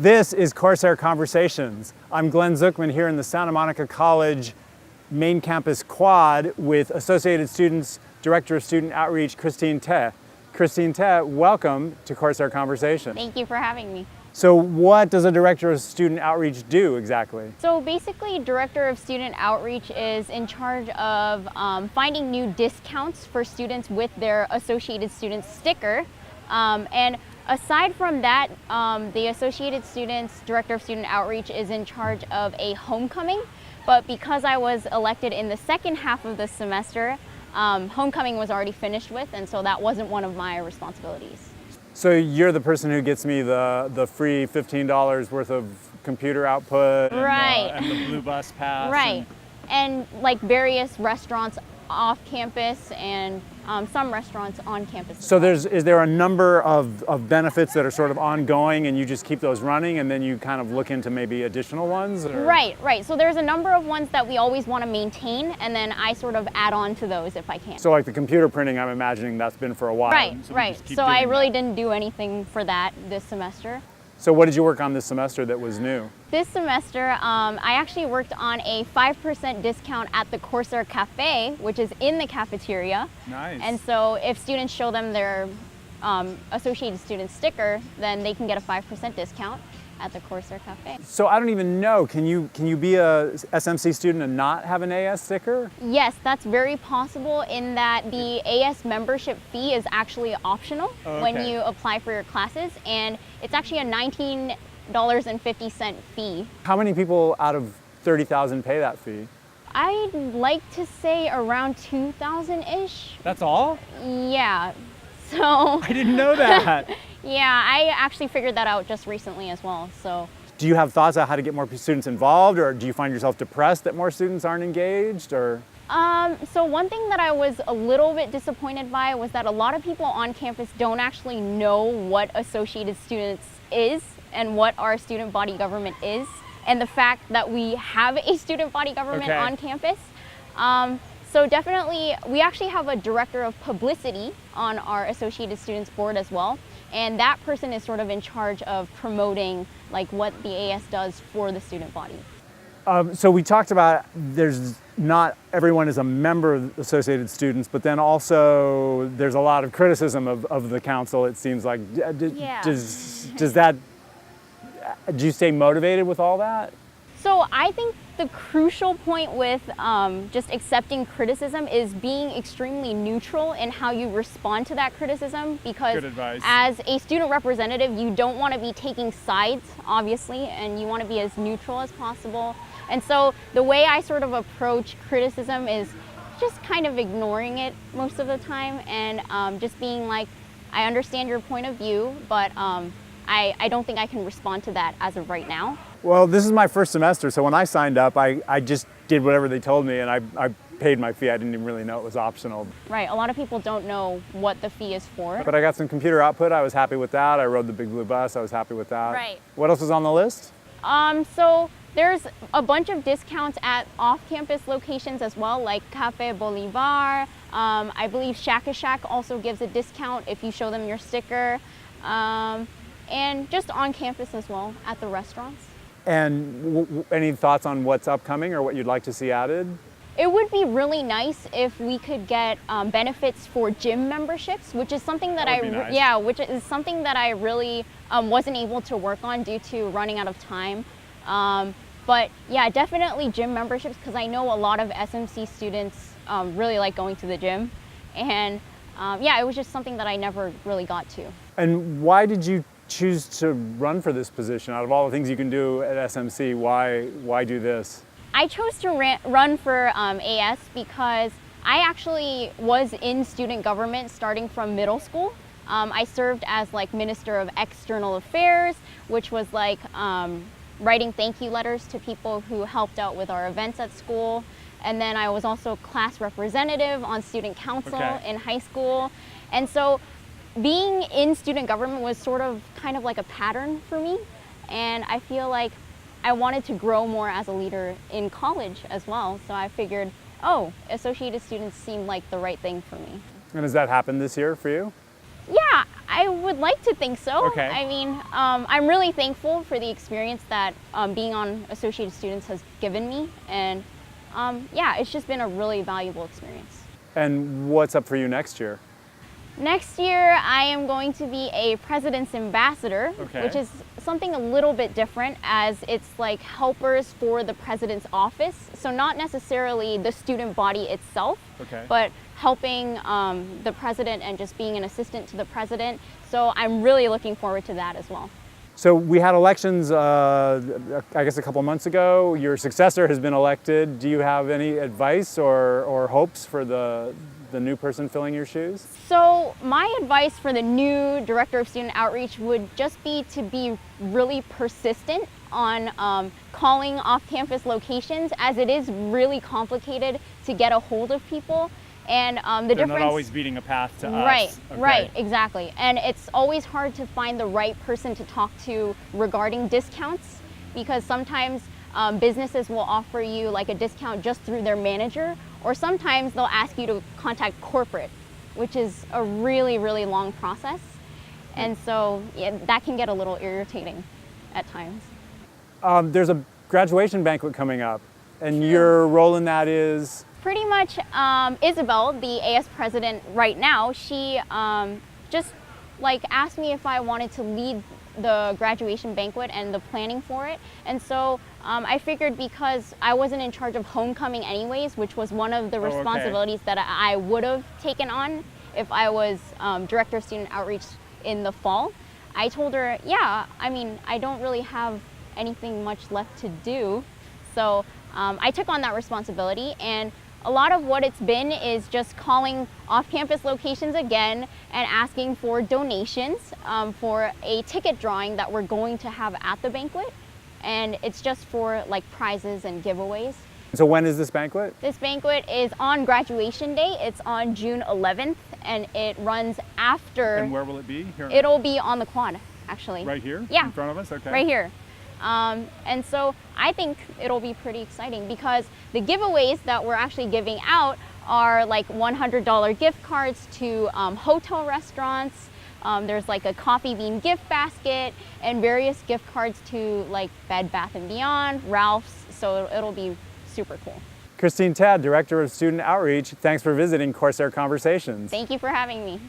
This is Corsair Conversations. I'm Glenn Zucman here in the Santa Monica College main campus quad with Associated Students Director of Student Outreach, Christine Te. Christine Te, welcome to Corsair Conversations. Thank you for having me. So what does a Director of Student Outreach do exactly? So basically, Director of Student Outreach is in charge of finding new discounts for students with their Associated Students sticker. And aside from that, the Associated Students Director of Student Outreach is in charge of a homecoming. But because I was elected in the second half of the semester, homecoming was already finished with, and so that wasn't one of my responsibilities. So you're the person who gets me the free $15 worth of computer output, Right. and the blue bus pass. Right. And like various restaurants off campus and some restaurants on campus. So is there a number of benefits that are sort of ongoing and you just keep those running and then you kind of look into maybe additional ones? Or? Right. So there's a number of ones that we always want to maintain, and then I sort of add on to those if I can. So like the computer printing, I'm imagining that's been for a while. Right. So I really didn't do anything for that this semester. So what did you work on this semester that was new? This semester, I actually worked on a 5% discount at the Corsair Cafe, which is in the cafeteria. Nice. And so if students show them their Associated Student sticker, then they can get a 5% discount at the Corsair Cafe. So I don't even know, can you be a SMC student and not have an AS sticker? Yes, that's very possible in that the AS membership fee is actually optional when you apply for your classes, and it's actually a $19.50 fee. How many people out of 30,000 pay that fee? I'd like to say around 2,000-ish. That's all? Yeah, so. I didn't know that. Yeah, I actually figured that out just recently as well, so. Do you have thoughts on how to get more students involved, or do you find yourself depressed that more students aren't engaged, or? So one thing that I was a little bit disappointed by was that a lot of people on campus don't actually know what Associated Students is and what our student body government is, and the fact that we have a student body government on campus. So definitely, we actually have a director of publicity on our Associated Students board as well, and that person is sort of in charge of promoting like what the AS does for the student body. So we talked about not everyone is a member of Associated Students, but then also there's a lot of criticism of the council, it seems like. Does that, do you stay motivated with all that? So I think the crucial point with just accepting criticism is being extremely neutral in how you respond to that criticism, because as a student representative, you don't want to be taking sides, obviously, and you want to be as neutral as possible. And so the way I sort of approach criticism is just kind of ignoring it most of the time, and just being like, I understand your point of view, but I don't think I can respond to that as of right now. Well, this is my first semester, so when I signed up, I just did whatever they told me, and I paid my fee. I didn't even really know it was optional. Right, a lot of people don't know what the fee is for. But I got some computer output, I was happy with that. I rode the big blue bus, I was happy with that. Right. What else was on the list? So there's a bunch of discounts at off-campus locations as well, like Cafe Bolivar. I believe Shack a Shack also gives a discount if you show them your sticker. And just on campus as well, at the restaurants. And any thoughts on what's upcoming or what you'd like to see added? It would be really nice if we could get benefits for gym memberships, which is something that which is something that I really wasn't able to work on due to running out of time. But yeah, definitely gym memberships, because I know a lot of SMC students really like going to the gym, and yeah, it was just something that I never really got to. And why did you choose to run for this position? Out of all the things you can do at SMC, why do this? I chose to run for AS because I actually was in student government starting from middle school. I served as like Minister of External Affairs, which was like writing thank you letters to people who helped out with our events at school. And then I was also class representative on student council in high school. And so being in student government was sort of kind of like a pattern for me, and I feel like I wanted to grow more as a leader in college as well, so I figured, Associated Students seemed like the right thing for me. And has that happened this year for you? Yeah, I would like to think so. Okay. I mean, I'm really thankful for the experience that being on Associated Students has given me. And yeah, it's just been a really valuable experience. And what's up for you next year? Next year, I am going to be a President's Ambassador, Okay. which is something a little bit different, as it's like helpers for the President's office. So not necessarily the student body itself, Okay. but helping the President and just being an assistant to the President. So I'm really looking forward to that as well. So we had elections, I guess a couple months ago. Your successor has been elected. Do you have any advice or hopes for the new person filling your shoes? So my advice for the new Director of Student Outreach would just be to be really persistent on calling off-campus locations, as it is really complicated to get a hold of people. And the They're difference, not always beating a path to right, us. Okay. right, exactly. And it's always hard to find the right person to talk to regarding discounts, because sometimes businesses will offer you like a discount just through their manager, or sometimes they'll ask you to contact corporate, which is a really, really long process. And so yeah, that can get a little irritating at times. There's a graduation banquet coming up, and your role in that is? Pretty much Isabel, the AS president right now, she just like asked me if I wanted to lead the graduation banquet and the planning for it. And so I figured, because I wasn't in charge of homecoming anyways, which was one of the responsibilities that I would have taken on if I was Director of Student Outreach in the fall. I told her, yeah, I mean, I don't really have anything much left to do. So I took on that responsibility, and a lot of what it's been is just calling off-campus locations again and asking for donations for a ticket drawing that we're going to have at the banquet. And it's just for like prizes and giveaways. So when is this banquet? This banquet is on graduation day. It's on June 11th, and it runs after. And where will it be? Here? It'll be on the quad, actually. Right here? Yeah. In front of us? Okay. Right here. And so I think it'll be pretty exciting, because the giveaways that we're actually giving out are like $100 gift cards to hotel restaurants. There's like a Coffee Bean gift basket and various gift cards to like Bed Bath & Beyond, Ralph's. So it'll be super cool. Christine Tad, Director of Student Outreach, thanks for visiting Corsair Conversations. Thank you for having me.